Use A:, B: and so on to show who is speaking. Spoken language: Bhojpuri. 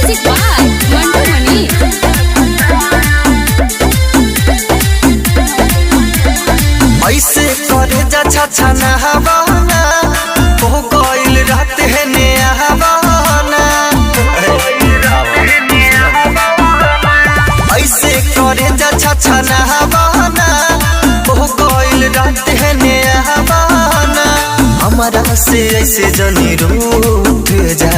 A: म्यूजिक बाय मंटू मनी।
B: ऐसे करे जा छछा ना हवाना ओ कोइल रहते हैं ने हवाना। ऐसे करे जा छछा ना हवाना ओ कोइल रहते हैं ने हवाना। हमारा से ऐसे जनी रूठ जा